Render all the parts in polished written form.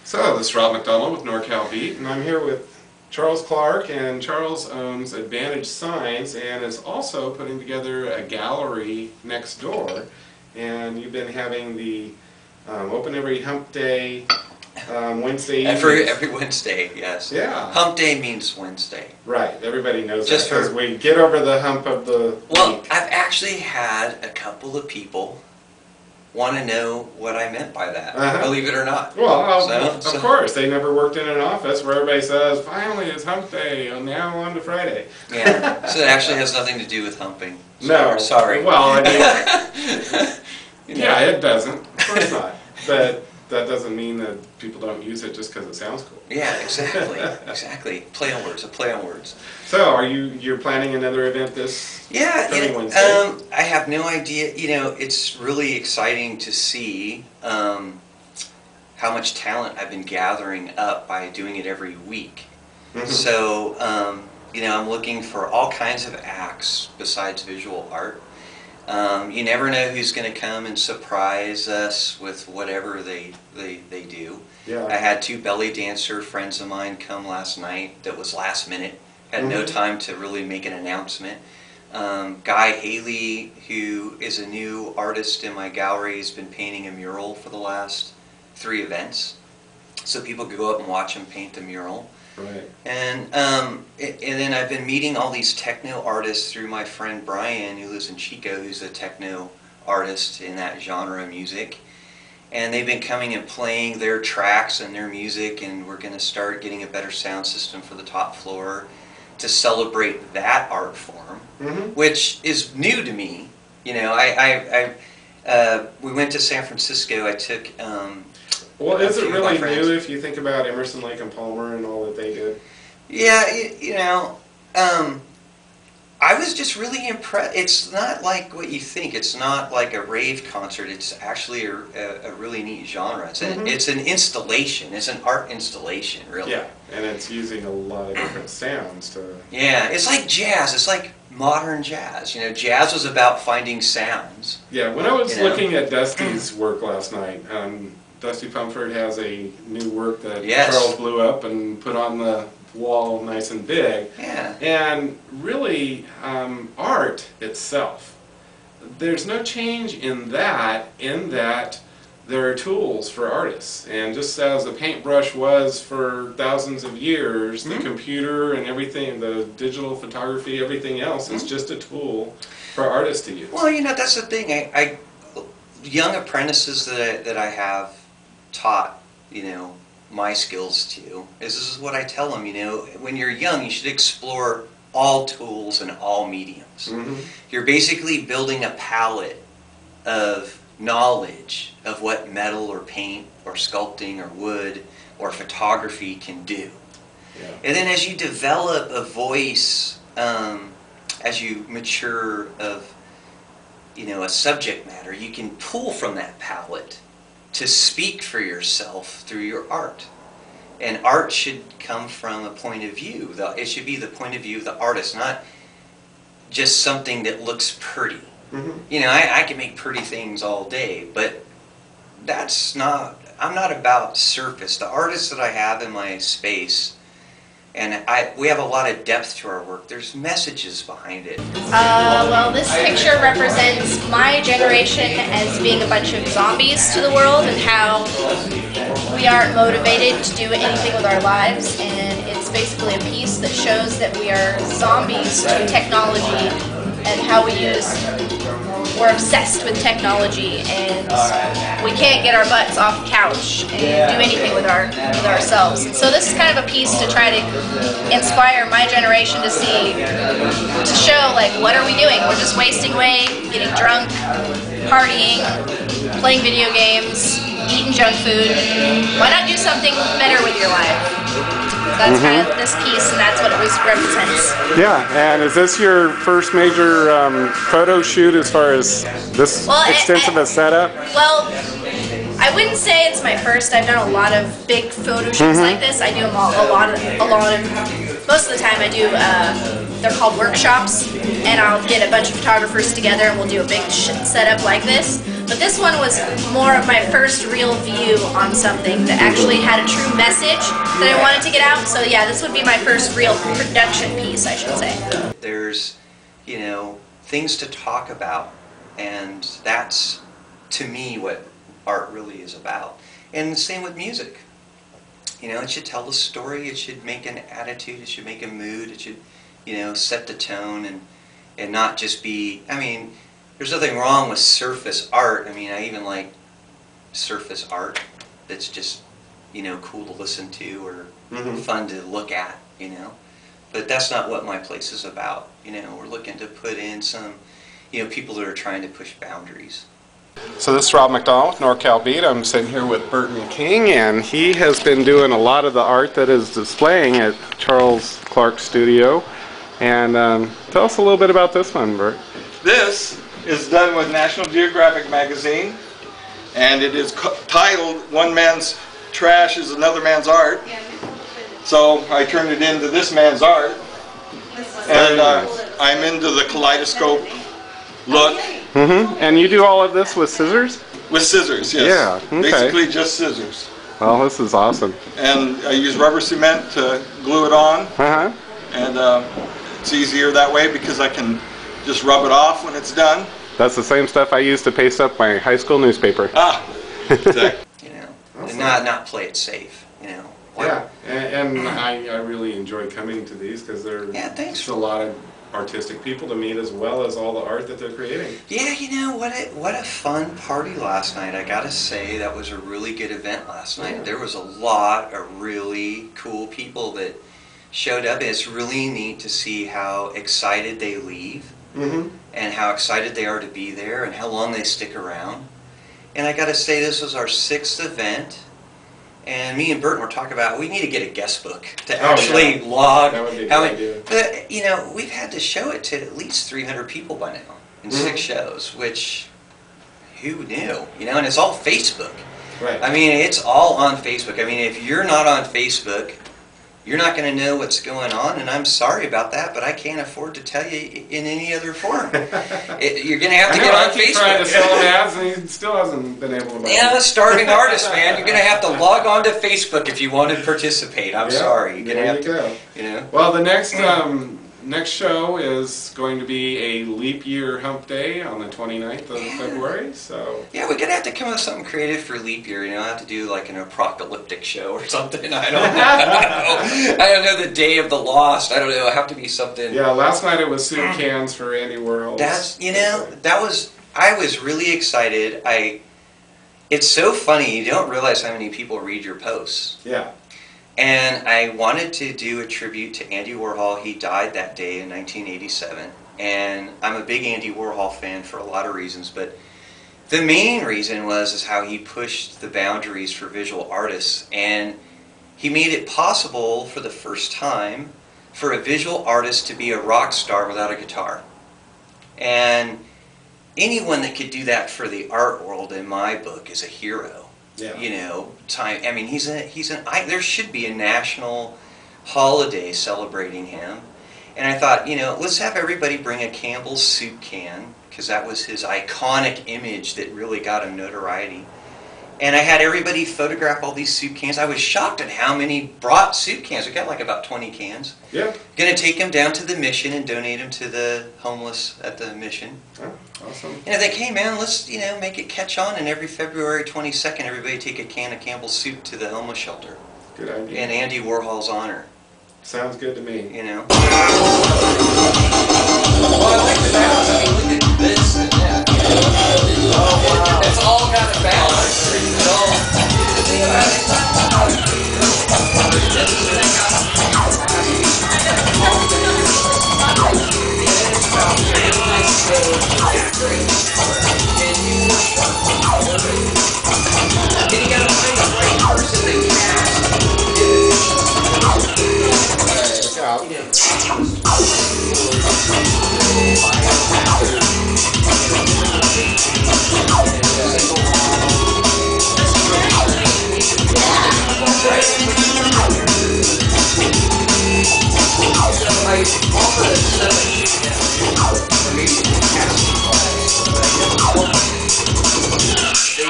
So, this is Rob McDonald with NorCal Beat, and I'm here with Charles Clark, and Charles owns Advantage Signs and is also putting together a gallery next door. And you've been having the open every hump day, Wednesday evenings. Every Wednesday, yes. Yeah. Hump day means Wednesday. Right, everybody knows Just that because we get over the hump of the Well, week. I've actually had a couple of people want to know what I meant by that, believe it or not. Well, of course, they never worked in an office where everybody says, finally it's hump day, and now on to Friday. Yeah, so it actually has nothing to do with humping. No. Sorry. Well, I mean, yeah, it doesn't. Of course not. But that doesn't mean that people don't use it just because it sounds cool. Yeah, exactly. Exactly. Play on words, a play on words. So, you're planning another event this coming Wednesday? I have no idea. You know, it's really exciting to see how much talent I've been gathering up by doing it every week. Mm-hmm. So, you know, I'm looking for all kinds of acts besides visual art. You never know who's going to come and surprise us with whatever they do. Yeah. I had two belly dancer friends of mine come last night that was last minute. Had no time to really make an announcement. Guy Haley, who is a new artist in my gallery, has been painting a mural for the last 3 events. So people could go up and watch him paint the mural. Right. And then I've been meeting all these techno artists through my friend Brian, who lives in Chico, who's a techno artist in that genre of music. And they've been coming and playing their tracks and their music, and we're going to start getting a better sound system for the top floor to celebrate that art form, which is new to me. You know, we went to San Francisco. I took well, is it really new if you think about Emerson, Lake and Palmer and all that they did? Yeah, you know, I was just really impressed. It's not like what you think. It's not like a rave concert. It's actually a really neat genre. It's an installation. It's an art installation, really. Yeah, and it's using a lot of different sounds to... Yeah, it's like jazz. It's like modern jazz. You know, jazz was about finding sounds. Yeah, when I was looking at Dusty's work last night, Dusty Pumford has a new work that Charles blew up and put on the wall nice and big. Yeah. And really, art itself, there's no change in that there are tools for artists. And just as the paintbrush was for thousands of years, the computer and everything, the digital photography, everything else is just a tool for artists to use. Well, you know, that's the thing. Young apprentices that I have taught, you know, my skills to, this is what I tell them, you know, when you're young you should explore all tools and all mediums. You're basically building a palette of knowledge of what metal or paint or sculpting or wood or photography can do. Yeah. And then as you develop a voice, as you mature of, you know, a subject matter, you can pull from that palette to speak for yourself through your art. And art should come from a point of view. It should be the point of view of the artist, not just something that looks pretty. You know, I can make pretty things all day, but I'm not about surface. The artists that I have in my space, and we have a lot of depth to our work. There's messages behind it. Well, this picture represents my generation as being a bunch of zombies to the world and how we aren't motivated to do anything with our lives. And it's basically a piece that shows that we are zombies to technology and how we're obsessed with technology and we can't get our butts off the couch and do anything with ourselves. And so this is kind of a piece to try to inspire my generation to show, like, what are we doing? We're just wasting away, getting drunk, partying, playing video games, eating junk food. Why not do something better with your life? That's kind of this piece, and that's what it represents. Yeah, and is this your first major photo shoot as far as this extensive a setup? Well, I wouldn't say it's my first. I've done a lot of big photo shoots like this. I do them most of the time I do, they're called workshops, and I'll get a bunch of photographers together and we'll do a big setup like this. But this one was more of my first real view on something that actually had a true message that I wanted to get out. So yeah, this would be my first real production piece, I should say. There's, you know, things to talk about, and that's, to me, what art really is about. And the same with music. You know, it should tell a story, it should make an attitude, it should make a mood, it should, you know, set the tone, and not just be, I mean, there's nothing wrong with surface art. I mean, I even like surface art that's just, you know, cool to listen to or fun to look at, you know. But that's not what my place is about. You know, we're looking to put in some, you know, people that are trying to push boundaries. So this is Rob McDonald with NorCal Beat. I'm sitting here with Burton King, and he has been doing a lot of the art that is displaying at Charles Clark's studio. And tell us a little bit about this one, Bert. This is done with National Geographic magazine, and it is titled "One Man's Trash is Another Man's Art." So I turned it into this man's art, and I'm into the kaleidoscope look. And you do all of this with scissors? With scissors, yes. Yeah, okay. Basically just scissors. Well, this is awesome. And I use rubber cement to glue it on, and it's easier that way because I can just rub it off when it's done. That's the same stuff I used to paste up my high school newspaper. Ah, exactly. You know, and not play it safe, you know. Yeah, and I really enjoy coming to these because there's just a lot of artistic people to meet as well as all the art that they're creating. Yeah, you know, what a fun party last night. I gotta say, that was a really good event last night. Yeah. There was a lot of really cool people that showed up. It's really neat to see how excited they leave and how excited they are to be there and how long they stick around. And I gotta say, this was our 6th event. And me and Burton were talking about we need to get a guest book to actually log. That would be a good idea. But you know, we've had to show it to at least 300 people by now in 6 shows, which who knew? You know, and it's all Facebook. Right. I mean, it's all on Facebook. I mean, if you're not on Facebook, you're not going to know what's going on, and I'm sorry about that, but I can't afford to tell you in any other form. You're going to have to get on Facebook. I keep trying to sell him ads, and he still hasn't been able to buy Yeah, starving artist, man. You're going to have to log on to Facebook if you want to participate. I'm sorry. You're going to have to, you know. Well, the next show is going to be a leap year hump day on the 29th of February. So yeah, we're going to have to come up with something creative for leap year. You know, I have to do like an apocalyptic show or something. I don't know. I don't know, the Day of the Lost. I don't know. It'll have to be something. Yeah, last night it was soup cans for Andy Warhol. That's, you know, I was really excited. It's so funny. You don't realize how many people read your posts. Yeah. And I wanted to do a tribute to Andy Warhol. He died that day in 1987. And I'm a big Andy Warhol fan for a lot of reasons, but the main reason is how he pushed the boundaries for visual artists. And he made it possible for the first time for a visual artist to be a rock star without a guitar. And anyone that could do that for the art world, in my book, is a hero. Yeah. You know, I mean, there should be a national holiday celebrating him. And I thought, you know, let's have everybody bring a Campbell's soup can, because that was his iconic image that really got him notoriety. And I had everybody photograph all these soup cans. I was shocked at how many brought soup cans. We got like about 20 cans. Yeah. Going to take them down to the mission and donate them to the homeless at the mission. Oh, awesome. And I think, hey man, let's, you know, make it catch on, and every February 22nd, everybody take a can of Campbell's soup to the homeless shelter. Good idea. In Andy Warhol's honor. Sounds good to me. You know. Well, I like the balance. I mean, look at this and that. Oh wow. It's all got a balance. It's all. And you gotta find the right person that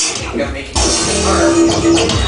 I'm gonna make it art.